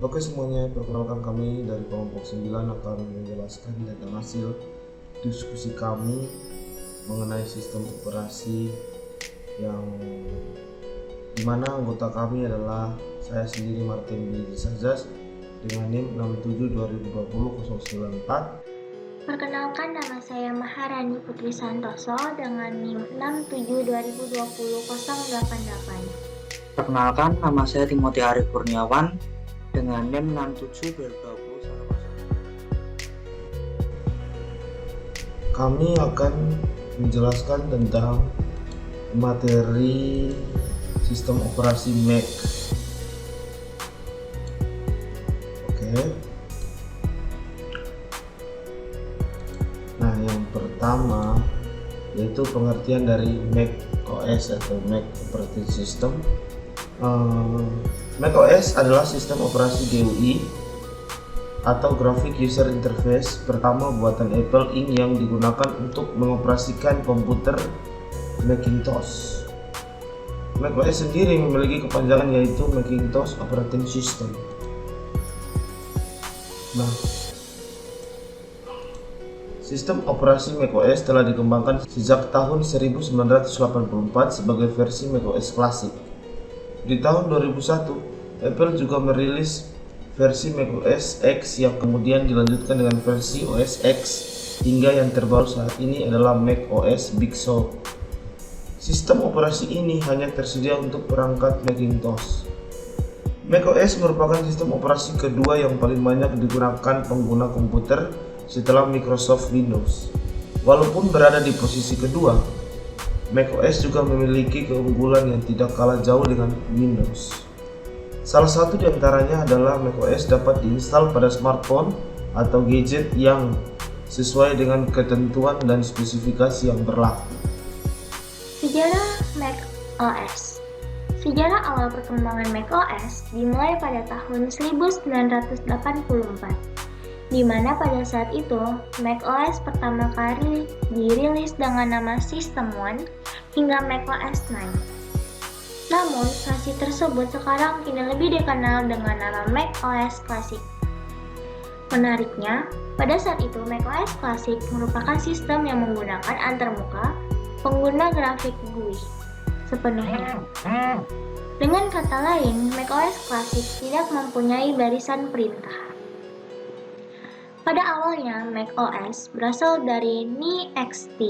Oke semuanya, perkenalkan kami dari kelompok 9 akan menjelaskan tentang hasil diskusi kami mengenai sistem operasi yang dimana anggota kami adalah saya sendiri Martin Billy Sazas dengan NIM 67202094. Perkenalkan, nama saya Maharani Putri Santoso dengan NIM 67202088. Perkenalkan, nama saya Timothy Arif Kurniawan dengan NIM 672020. Kami akan menjelaskan tentang materi sistem operasi Mac. Oke. Nah, yang pertama yaitu pengertian dari Mac OS atau Mac Operating System. Mac OS adalah sistem operasi GUI atau Graphic User Interface pertama buatan Apple Inc. yang digunakan untuk mengoperasikan komputer Macintosh. Mac OS sendiri memiliki kepanjangan yaitu Macintosh Operating System. Nah, sistem operasi macOS telah dikembangkan sejak tahun 1984 sebagai versi macOS klasik. Di tahun 2001, Apple juga merilis versi macOS X yang kemudian dilanjutkan dengan versi OS X hingga yang terbaru saat ini adalah macOS Big Sur. Sistem operasi ini hanya tersedia untuk perangkat Macintosh. macOS merupakan sistem operasi kedua yang paling banyak digunakan pengguna komputer setelah Microsoft Windows. Walaupun berada di posisi kedua, macOS juga memiliki keunggulan yang tidak kalah jauh dengan Windows. Salah satu di antaranya adalah macOS dapat diinstal pada smartphone atau gadget yang sesuai dengan ketentuan dan spesifikasi yang berlaku. Sejarah macOS. Sejarah awal perkembangan macOS dimulai pada tahun 1984. Di mana pada saat itu macOS pertama kali dirilis dengan nama System One hingga macOS 9. Namun, versi tersebut sekarang kini lebih dikenal dengan nama macOS Classic. Menariknya, pada saat itu macOS Classic merupakan sistem yang menggunakan antarmuka pengguna grafik GUI sepenuhnya. Dengan kata lain, macOS Classic tidak mempunyai barisan perintah. Pada awalnya, macOS berasal dari NeXT,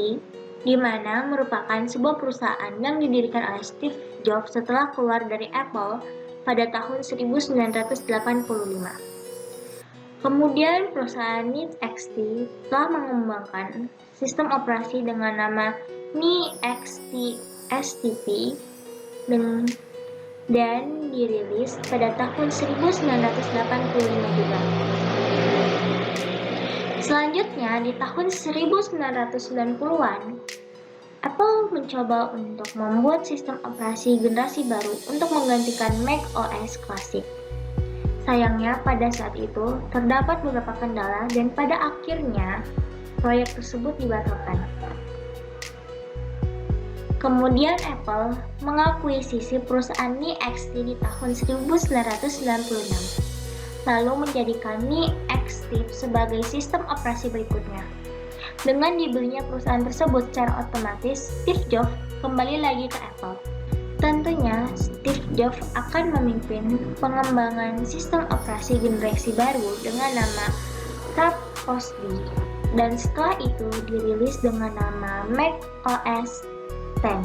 di mana merupakan sebuah perusahaan yang didirikan oleh Steve Jobs setelah keluar dari Apple pada tahun 1985. Kemudian perusahaan NeXT telah mengembangkan sistem operasi dengan nama NeXT STP dan dirilis pada tahun 1985 juga. Selanjutnya, di tahun 1990-an, Apple mencoba untuk membuat sistem operasi generasi baru untuk menggantikan macOS klasik. Sayangnya, pada saat itu terdapat beberapa kendala dan pada akhirnya proyek tersebut dibatalkan. Kemudian Apple mengakuisisi perusahaan NeXT di tahun 1996. Lalu menjadikan NeXT sebagai sistem operasi berikutnya. Dengan dibelinya perusahaan tersebut secara otomatis, Steve Jobs kembali lagi ke Apple. Tentunya, Steve Jobs akan memimpin pengembangan sistem operasi generasi baru dengan nama Tab OS X, dan setelah itu dirilis dengan nama macOS X.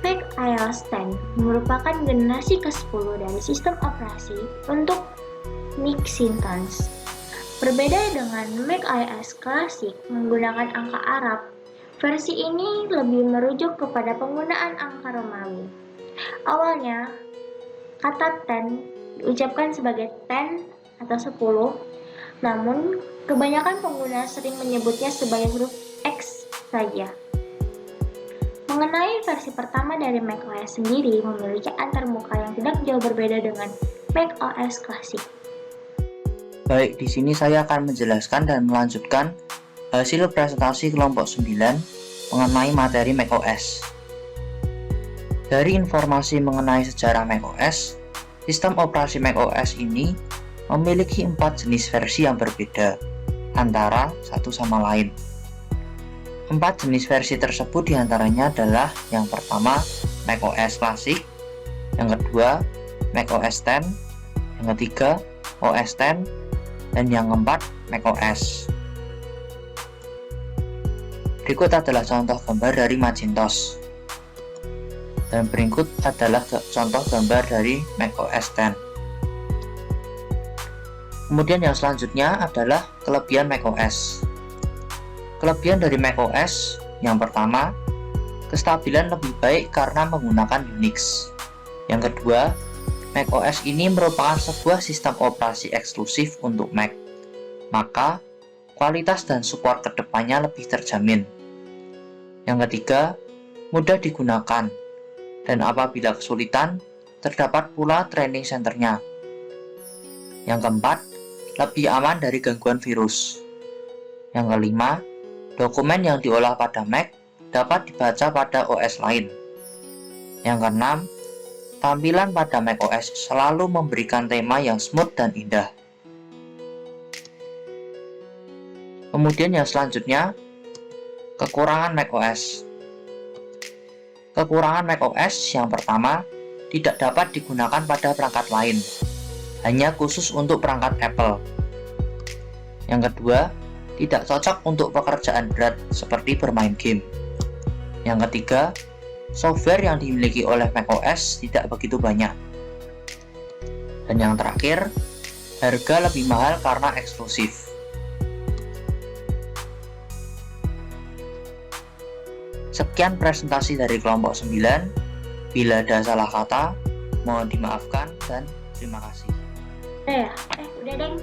macOS X merupakan generasi ke-10 dari sistem operasi untuk Macintosh. Berbeda dengan macOS klasik menggunakan angka Arab, versi ini lebih merujuk kepada penggunaan angka Romawi. Awalnya, kata 10 diucapkan sebagai 10 atau 10, namun kebanyakan pengguna sering menyebutnya sebagai huruf X saja. Mengenai versi pertama dari macOS sendiri memiliki antarmuka yang tidak jauh berbeda dengan macOS klasik. Baik, di sini saya akan menjelaskan dan melanjutkan hasil presentasi kelompok 9 mengenai materi macOS. Dari informasi mengenai sejarah macOS, Sistem operasi macOS ini memiliki 4 jenis versi yang berbeda antara satu sama lain. 4 jenis versi tersebut diantaranya adalah yang pertama macOS Classic, yang kedua macOS 10, yang ketiga OS X, dan yang keempat macOS. Berikut adalah contoh gambar dari Macintosh, dan berikut adalah contoh gambar dari macOS X. Kemudian yang selanjutnya adalah kelebihan macOS. Kelebihan dari macOS yang pertama, kestabilan lebih baik karena menggunakan Unix. Yang kedua, macOS ini merupakan sebuah sistem operasi eksklusif untuk Mac, maka kualitas dan support kedepannya lebih terjamin. Yang ketiga, mudah digunakan, dan apabila kesulitan, terdapat pula training centernya. Yang keempat, lebih aman dari gangguan virus. Yang kelima, dokumen yang diolah pada Mac dapat dibaca pada OS lain. Yang keenam, tampilan pada macOS selalu memberikan tema yang smooth dan indah. Kemudian yang selanjutnya, kekurangan macOS. Kekurangan macOS yang pertama, tidak dapat digunakan pada perangkat lain, hanya khusus untuk perangkat Apple. Yang kedua, tidak cocok untuk pekerjaan berat seperti bermain game. Yang ketiga, software yang dimiliki oleh macOS tidak begitu banyak. Dan yang terakhir, harga lebih mahal karena eksklusif. Sekian presentasi dari kelompok 9. Bila ada salah kata, mohon dimaafkan dan terima kasih. Udah ya? Udah deng.